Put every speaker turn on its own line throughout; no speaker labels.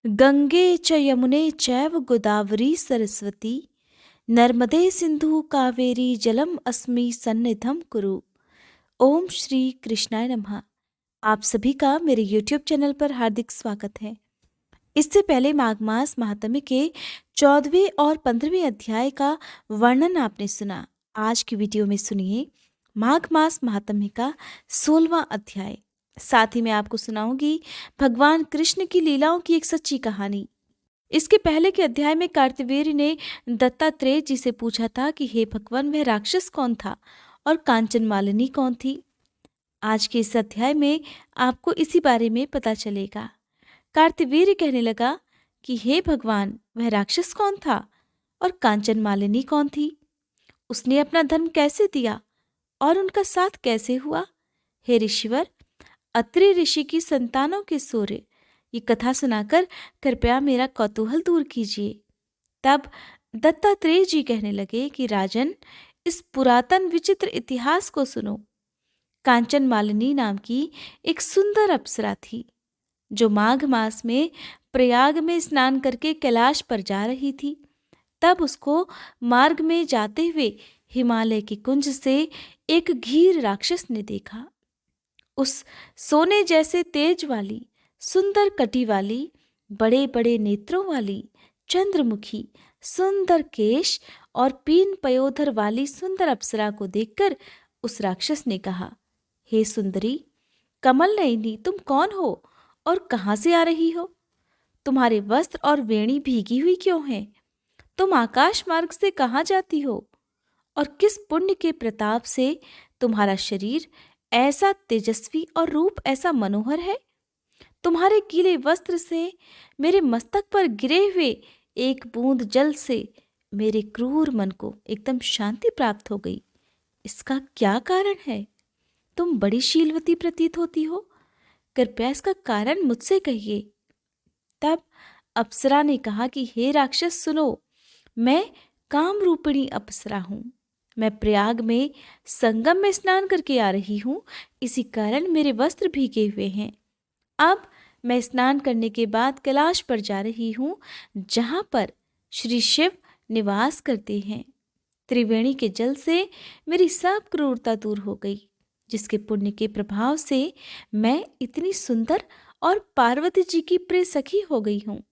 गंगे च यमुने चैव गोदावरी सरस्वती नर्मदे सिंधु कावेरी जलम अस्मि सन्निधम कुरु। ओम श्री कृष्णाय नमः। आप सभी का मेरे YouTube चैनल पर हार्दिक स्वागत है। इससे पहले माघ मास महात्म्य के 14वें और 15वें अध्याय का वर्णन आपने सुना। आज की वीडियो में सुनिए माघ मास महात्म्य का 16वां अध्याय। साथ ही मैं आपको सुनाऊंगी भगवान कृष्ण की लीलाओं की एक सच्ची कहानी। इसके पहले के अध्याय में कार्तवीर्य ने दत्तात्रेय जी से पूछा था कि हे भगवान, वह राक्षस कौन था और कांचन मालिनी कौन थी। आज के इस अध्याय में आपको इसी बारे में पता चलेगा। कार्तवीर्य कहने लगा कि हे भगवान, वह राक्षस कौन था और कांचन मालिनी कौन थी। उसने अपना धर्म कैसे दिया और उनका साथ कैसे हुआ। हे ऋषिवर, अत्रि ऋषि की संतानों के सूर्य, ये कथा सुनाकर कृपया मेरा कौतूहल दूर कीजिए। तब दत्तात्रेय जी कहने लगे कि राजन, इस पुरातन विचित्र इतिहास को सुनो। कांचन मालिनी नाम की एक सुंदर अप्सरा थी जो माघ मास में प्रयाग में स्नान करके कैलाश पर जा रही थी। तब उसको मार्ग में जाते हुए हिमालय के कुंज से एक घीर राक्षस ने देखा। उस सोने जैसे तेज वाली, सुंदर कटी वाली, बड़े बड़े नेत्रों वाली, चंद्रमुखी, सुंदर केश और पीन पयोधर वाली सुंदर अप्सरा को देखकर उस राक्षस ने कहा, हे सुंदरी, कमल नयनी, तुम कौन हो और कहाँ से आ रही हो? तुम्हारे वस्त्र और वेणी भीगी हुई क्यों हैं? तुम आकाश मार्ग से कहाँ जाती हो और किस पुण्य के प्रताप से तुम्हारा शरीर ऐसा तेजस्वी और रूप ऐसा मनोहर है? तुम्हारे गीले वस्त्र से मेरे मस्तक पर गिरे हुए एक बूंद जल से मेरे क्रूर मन को एकदम शांति प्राप्त हो गई। इसका क्या कारण है? तुम बड़ी शीलवती प्रतीत होती हो, कृपया इसका कारण मुझसे कहिए। तब अप्सरा ने कहा कि हे राक्षस, सुनो, मैं काम रूपिणी अप्सरा हूँ। मैं प्रयाग में संगम में स्नान करके आ रही हूँ, इसी कारण मेरे वस्त्र भीगे हुए हैं। अब मैं स्नान करने के बाद कैलाश पर जा रही हूँ, जहाँ पर श्री शिव निवास करते हैं। त्रिवेणी के जल से मेरी सब क्रूरता दूर हो गई, जिसके पुण्य के प्रभाव से मैं इतनी सुंदर और पार्वती जी की प्रिय सखी हो गई हूँ।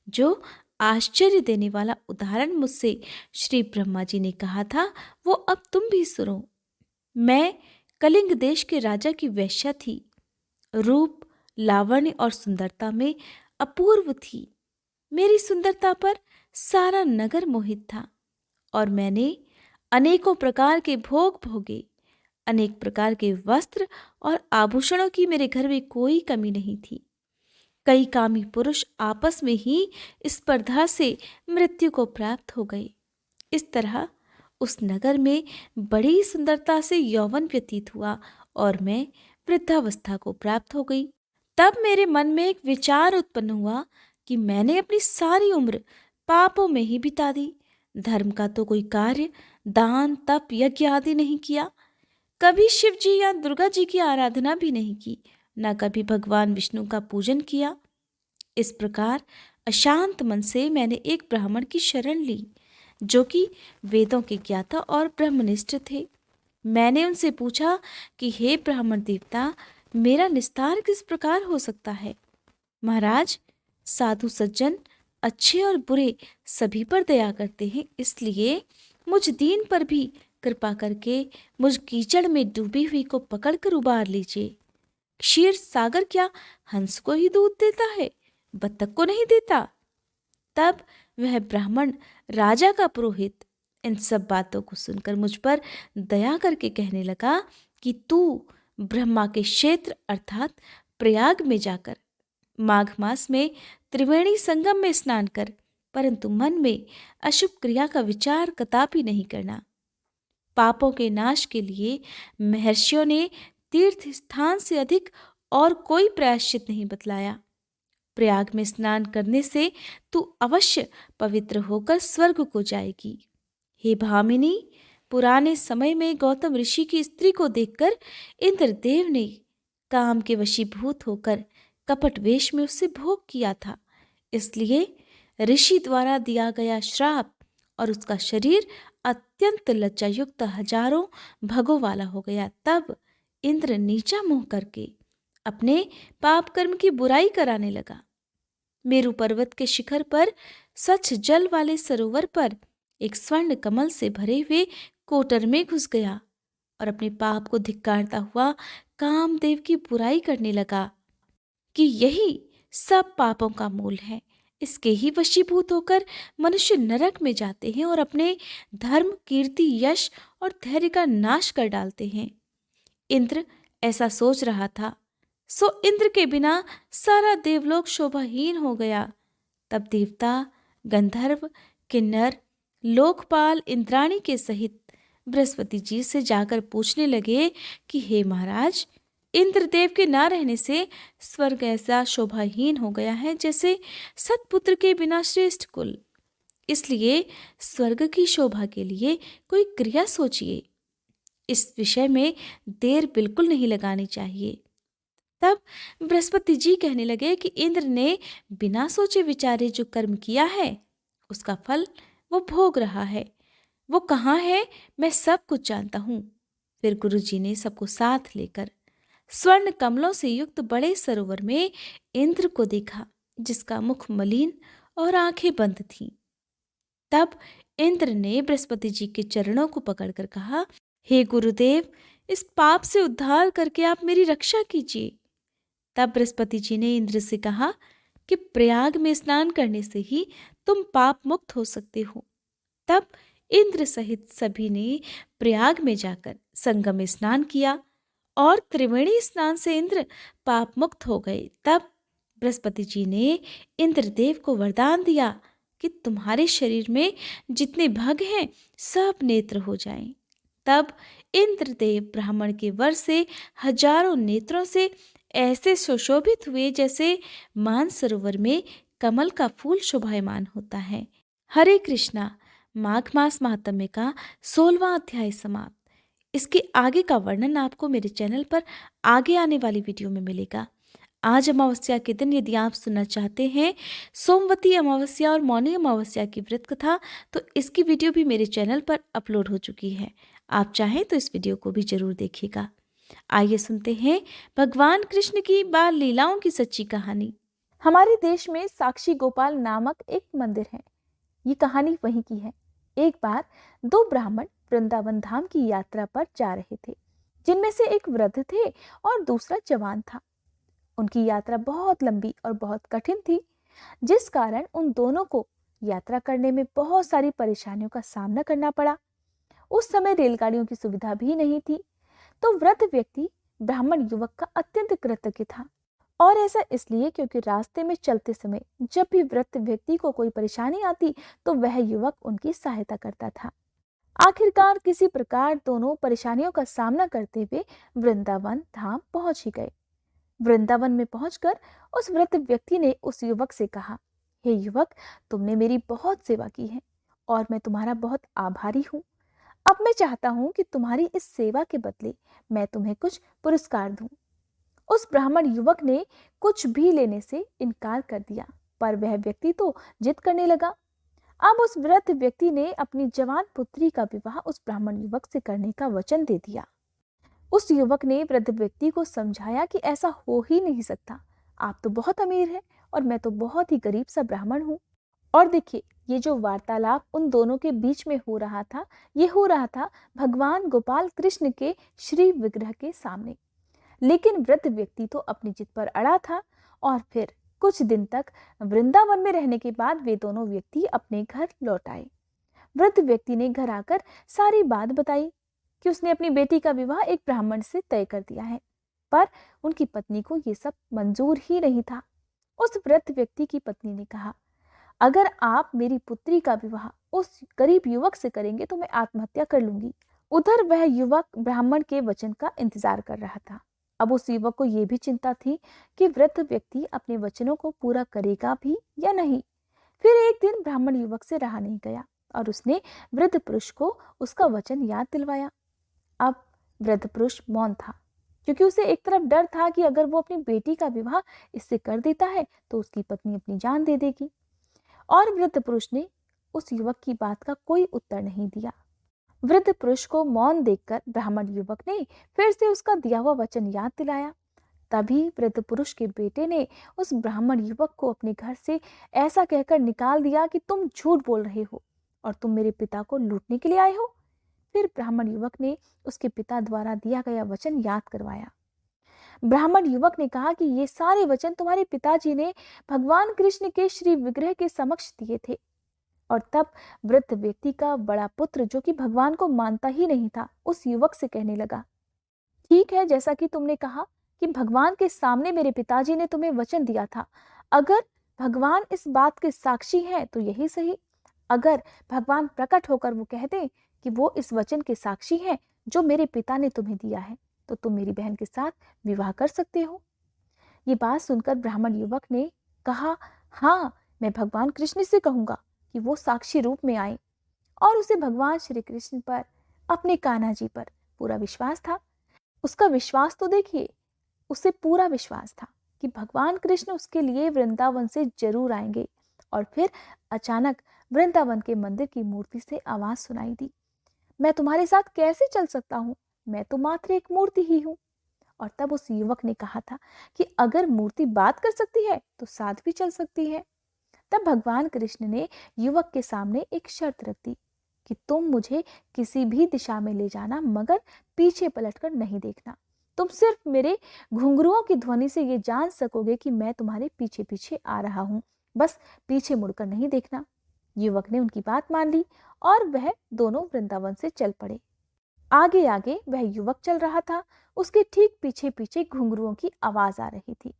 जो आश्चर्य देने वाला उदाहरण मुझसे श्री ब्रह्मा जी ने कहा था, वो अब तुम भी सुनो। मैं कलिंग देश के राजा की वेश्या थी। रूप, लावण्य और सुंदरता में अपूर्व थी। मेरी सुंदरता पर सारा नगर मोहित था और मैंने अनेकों प्रकार के भोग भोगे। अनेक प्रकार के वस्त्र और आभूषणों की मेरे घर में कोई कमी नहीं थी। कई कामी पुरुष आपस में ही स्पर्धा से मृत्यु को प्राप्त हो गए। इस तरह उस नगर में बड़ी सुंदरता से यौवन व्यतीत हुआ और मैं वृद्धावस्था को प्राप्त हो गई। तब मेरे मन में एक विचार उत्पन्न हुआ कि मैंने अपनी सारी उम्र पापों में ही बिता दी। धर्म का तो कोई कार्य, दान, तप, यज्ञ आदि नहीं किया। कभी शिव जी या दुर्गा जी की आराधना भी नहीं की, न कभी भगवान विष्णु का पूजन किया। इस प्रकार अशांत मन से मैंने एक ब्राह्मण की शरण ली, जो कि वेदों के ज्ञाता और ब्रह्मनिष्ठ थे। मैंने उनसे पूछा कि हे ब्राह्मण देवता, मेरा निस्तार किस प्रकार हो सकता है? महाराज, साधु सज्जन अच्छे और बुरे सभी पर दया करते हैं, इसलिए मुझ दीन पर भी कृपा करके मुझ कीचड़ में डूबी हुई को पकड़कर उबार लीजिए। क्षीर सागर क्या हंस को ही दूध देता है, बत्तख को नहीं देता? तब वह ब्राह्मण राजा का पुरोहित इन सब बातों को सुनकर मुझ पर दया करके कहने लगा कि तू ब्रह्मा के क्षेत्र अर्थात प्रयाग में जाकर माघ मास में त्रिवेणी संगम में स्नान कर, परंतु मन में अशुभ क्रिया का विचार कदापि नहीं करना। पापों के नाश के लिए महर्षियों ने तीर्थ स्थान से अधिक और कोई प्रायश्चित नहीं बतलाया। प्रयाग में स्नान करने से तू अवश्य पवित्र होकर स्वर्ग को जाएगी। हे भामिनी, पुराने समय में गौतम ऋषि की स्त्री को देखकर इंद्रदेव ने काम के वशीभूत होकर कपट वेश में उससे भोग किया था। इसलिए ऋषि द्वारा दिया गया श्राप और उसका शरीर अत्यंत लज्जायुक्त हजारों भगों वाला हो गया। तब इंद्र नीचा मुंह करके अपने पाप कर्म की बुराई कराने लगा। मेरु पर्वत के शिखर पर स्वच्छ जल वाले सरोवर पर एक स्वर्ण कमल से भरे हुए कोटर में घुस गया और अपने पाप को धिक्कारता हुआ कामदेव की बुराई करने लगा कि यही सब पापों का मूल है। इसके ही वशीभूत होकर मनुष्य नरक में जाते हैं और अपने धर्म, कीर्ति, यश और धैर्य का नाश कर डालते हैं। इंद्र ऐसा सोच रहा था, सो इंद्र के बिना सारा देवलोक शोभाहीन हो गया। तब देवता, गंधर्व, किन्नर, लोकपाल इंद्राणी के सहित बृहस्पति जी से जाकर पूछने लगे कि हे महाराज, इंद्रदेव के ना रहने से स्वर्ग ऐसा शोभाहीन हो गया है जैसे सतपुत्र के बिना श्रेष्ठ कुल। इसलिए स्वर्ग की शोभा के लिए कोई क्रिया सोचिए। इस विषय में देर बिल्कुल नहीं लगानी चाहिए। तब बृहस्पति जी कहने लगे कि इंद्र ने बिना सोचे विचारे जो कर्म किया है उसका फल वो भोग रहा है। वो कहाँ है मैं सब कुछ जानता हूँ। फिर गुरु जी ने सबको साथ लेकर स्वर्ण कमलों से युक्त बड़े सरोवर में इंद्र को देखा, जिसका मुख मलिन और आंखें बंद थीं। तब इंद्र ने बृहस्पति जी के चरणों को पकड़कर कहा, हे गुरुदेव, इस पाप से उद्धार करके आप मेरी रक्षा कीजिए। तब बृहस्पति जी ने इंद्र से कहा कि प्रयाग में स्नान करने से ही तुम पाप मुक्त हो सकते हो। तब इंद्र सहित सभी ने प्रयाग में जाकर संगम में स्नान किया और त्रिवेणी स्नान से इंद्र पाप मुक्त हो गए। तब बृहस्पति जी ने इंद्रदेव को वरदान दिया कि तुम्हारे शरीर में जितने भग हैं सब नेत्र हो जाएं। तब इंद्रदेव ब्राह्मण के वर से हजारों नेत्रों से ऐसे सुशोभित हुए जैसे मानसरोवर में कमल का फूल शोभायमान होता है। हरे कृष्णा। माघ मास महात्म्य का 16वां अध्याय समाप्त। इसके आगे का वर्णन आपको मेरे चैनल पर आगे आने वाली वीडियो में मिलेगा। आज अमावस्या के दिन यदि आप सुनना चाहते हैं सोमवती अमावस्या और मौनी अमावस्या की व्रत कथा, तो इसकी वीडियो भी मेरे चैनल पर अपलोड हो चुकी है। आप चाहें तो इस वीडियो को भी जरूर देखिएगा। आइए सुनते हैं भगवान कृष्ण की बाल लीलाओं की सच्ची कहानी।
हमारे देश में साक्षी गोपाल नामक एक मंदिर है। ये कहानी वहीं की है। एक बार दो ब्राह्मण वृंदावन धाम की यात्रा पर जा रहे थे, जिनमें से एक वृद्ध थे और दूसरा जवान था। उनकी यात्रा बहुत लंबी और बहुत कठिन थी, जिस कारण उन दोनों को यात्रा करने में बहुत सारी परेशानियों का सामना करना पड़ा। उस समय रेलगाड़ियों की सुविधा भी नहीं थी, तो वृद्ध व्यक्ति ब्राह्मण युवक का अत्यंत कृतज्ञ था। और ऐसा इसलिए क्योंकि रास्ते में चलते समय जब भी वृद्ध व्यक्ति को कोई परेशानी आती तो वह युवक उनकी सहायता करता था। आखिरकार किसी प्रकार दोनों परेशानियों का सामना करते हुए वृंदावन धाम पहुंच ही गए। वृंदावन में पहुंचकर उस वृद्ध व्यक्ति ने उस युवक से कहा, हे युवक, तुमने मेरी बहुत सेवा की है और मैं तुम्हारा बहुत आभारी हूँ। अब मैं चाहता हूँ कि तुम्हारी इस सेवा के बदले मैं तुम्हें कुछ पुरस्कार दूं। उस ब्राह्मण युवक ने कुछ भी लेने से इनकार कर दिया, पर वह व्यक्ति तो जिद करने लगा। अब उस वृद्ध व्यक्ति ने अपनी जवान पुत्री का विवाह उस ब्राह्मण युवक से करने का वचन दे दिया। उस युवक ने वृद्ध व्यक्ति को समझाया कि ऐसा हो ही नहीं सकता। आप तो बहुत अमीर हैं और मैं तो बहुत ही गरीब सा ब्राह्मण हूँ। और देखिए, ये जो वार्तालाप उन दोनों के बीच में हो रहा था, ये हो रहा था भगवान गोपाल कृष्ण के श्री विग्रह के सामने। लेकिन वृद्ध व्यक्ति तो अपनी जिद पर अड़ा था और फिर कुछ दिन तक वृंदावन में रहने के बाद वे दोनों व्यक्ति अपने घर लौट आए। वृद्ध व्यक्ति ने घर आकर सारी बात बताई कि उसने अपनी बेटी का विवाह एक ब्राह्मण से तय कर दिया है, पर उनकी पत्नी को ये सब मंजूर ही नहीं था। उस वृद्ध व्यक्ति की पत्नी ने कहा, अगर आप मेरी पुत्री का विवाह उस गरीब युवक से करेंगे तो मैं आत्महत्या कर लूंगी। उधर वह युवक ब्राह्मण के वचन का इंतजार कर रहा था। अब उस युवक को यह भी चिंता थी कि वृद्ध व्यक्ति अपने वचनों को पूरा करेगा भी या नहीं। फिर एक दिन ब्राह्मण युवक से रहा नहीं गया और उसने वृद्ध पुरुष को उसका वचन याद दिलवाया। अब वृद्ध पुरुष मौन था, क्योंकि उसे एक तरफ डर था कि अगर वो अपनी बेटी का विवाह इससे कर देता है तो उसकी पत्नी अपनी जान दे देगी। और वृद्ध पुरुष ने उस युवक की बात का कोई उत्तर नहीं दिया। वृद्ध पुरुष को मौन देखकर ब्राह्मण युवक ने फिर से उसका दिया हुआ वचन याद दिलाया। तभी वृद्ध पुरुष के बेटे ने उस ब्राह्मण युवक को अपने घर से ऐसा कहकर निकाल दिया कि तुम झूठ बोल रहे हो और तुम मेरे पिता को लूटने के लिए आए हो। फिर ब्राह्मण युवक ने उसके पिता द्वारा दिया गया वचन याद करवाया। ब्राह्मण युवक ने कहा कि ये सारे वचन तुम्हारे पिताजी ने भगवान कृष्ण के श्री विग्रह के समक्ष दिए थे। और तब वृद्ध व्यक्ति का बड़ा पुत्र, जो कि भगवान को मानता ही नहीं था, उस युवक से कहने लगा, ठीक है, जैसा कि तुमने कहा कि भगवान के सामने मेरे पिताजी ने तुम्हें वचन दिया था, अगर भगवान इस बात के साक्षी हैं तो यही सही। अगर भगवान प्रकट होकर वो कह दें कि वो इस वचन के साक्षी हैं जो मेरे पिता ने तुम्हें दिया है, तो तुम मेरी बहन के साथ विवाह कर सकते हो। ये बात सुनकर ब्राह्मण युवक ने कहा, हाँ, मैं भगवान कृष्ण से कहूंगा कि वो साक्षी रूप में आए। और उसे भगवान श्री कृष्ण पर, अपने कान्हा जी पर पूरा विश्वास था। उसका विश्वास तो देखिए, उसे पूरा विश्वास था कि भगवान कृष्ण उसके लिए वृंदावन से जरूर आएंगे। और फिर अचानक वृंदावन के मंदिर की मूर्ति से आवाज सुनाई दी, मैं तुम्हारे साथ कैसे चल सकता हूँ, मैं तो मात्र एक मूर्ति ही हूँ। और तब उस युवक ने कहा था कि अगर मूर्ति बात कर सकती है तो साथ भी चल सकती है। तब भगवान कृष्ण ने युवक के सामने एक शर्त रख दी कि तुम मुझे किसी भी दिशा में ले जाना, मगर पीछे पलटकर नहीं देखना। तुम सिर्फ मेरे घुंघरुओं की ध्वनि से ये जान सकोगे कि मैं तुम्हारे पीछे पीछे आ रहा हूं, बस पीछे मुड़कर नहीं देखना। युवक ने उनकी बात मान ली और वह दोनों वृंदावन से चल पड़े। आगे आगे वह युवक चल रहा था, उसके ठीक पीछे पीछे घुंघरुओं की आवाज आ रही थी।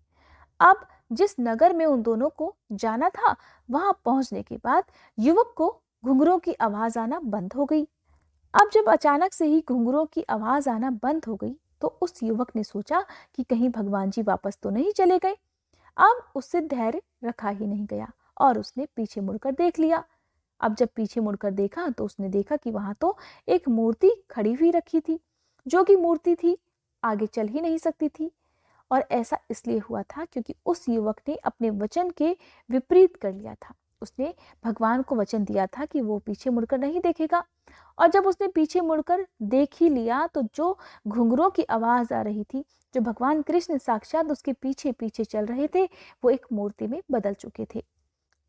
अब जिस नगर में उन दोनों को जाना था, वहां पहुंचने के बाद युवक को घुंघरुओं की आवाज आना बंद हो गई। अब जब अचानक से ही घुंघरुओं की आवाज आना बंद हो गई तो उस युवक ने सोचा कि कहीं भगवान जी वापस तो नहीं चले गए। अब उससे धैर्य रखा ही नहीं गया और उसने पीछे मुड़कर देख लिया। अब जब पीछे मुड़कर देखा तो उसने देखा कि वहां तो एक मूर्ति खड़ी हुई रखी थी, जो कि मूर्ति थी आगे चल ही नहीं सकती थी। और ऐसा इसलिए हुआ था क्योंकि उस युवक ने अपने वचन के विपरीत कर लिया था। उसने भगवान को वचन दिया था कि वो पीछे मुड़कर नहीं देखेगा, और जब उसने पीछे मुड़कर देख ही लिया तो जो घुंघरुओं की आवाज आ रही थी, जो भगवान कृष्ण साक्षात उसके पीछे पीछे चल रहे थे, वो एक मूर्ति में बदल चुके थे।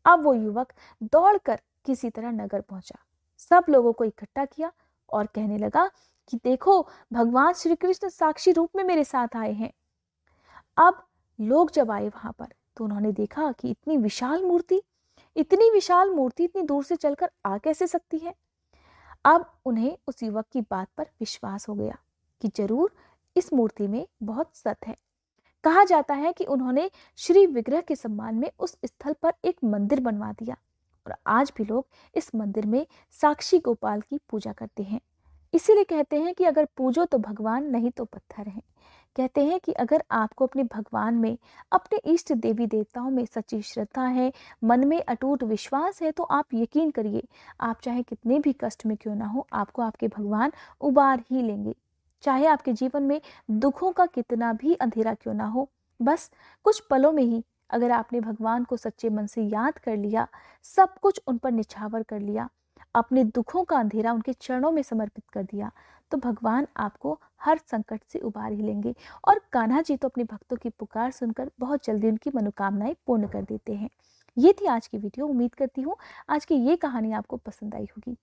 अब वो युवक दौड़कर किसी तरह नगर पहुंचा, सब लोगों को इकट्ठा किया और कहने लगा कि देखो, भगवान श्री कृष्ण साक्षी रूप में मेरे साथ आए हैं। अब लोग जब आए वहां पर तो उन्होंने देखा कि इतनी विशाल मूर्ति, इतनी दूर से चलकर आ कैसे सकती है। अब उन्हें उस युवक की बात पर विश्वास हो गया कि जरूर इस मूर्ति में बहुत सत्य है। कहा जाता है कि उन्होंने श्री विग्रह के सम्मान में उस स्थल पर एक मंदिर बनवा दिया और आज भी लोग इस मंदिर में साक्षी गोपाल की पूजा करते हैं। इसीलिए कहते हैं कि अगर पूजो तो भगवान, नहीं तो पत्थर हैं। कहते हैं कि अगर आपको अपने भगवान में, अपने इष्ट देवी देवताओं में सच्ची श्रद्धा है, मन में अटूट विश्वास है, तो आप यकीन करिए, आप चाहे कितने भी कष्ट में क्यों ना हो, आपको आपके भगवान उबार ही लेंगे। चाहे आपके जीवन में दुखों का कितना भी अंधेरा क्यों ना हो, बस कुछ पलों में ही अगर आपने भगवान को सच्चे मन से याद कर लिया, सब कुछ उन पर निछावर कर लिया, अपने दुखों का अंधेरा उनके चरणों में समर्पित कर दिया, तो भगवान आपको हर संकट से उबार ही लेंगे। और कान्हा जी तो अपने भक्तों की पुकार सुनकर बहुत जल्दी उनकी मनोकामनाएं पूर्ण कर देते हैं। ये थी आज की वीडियो। उम्मीद करती हूँ आज की ये कहानी आपको पसंद आई होगी।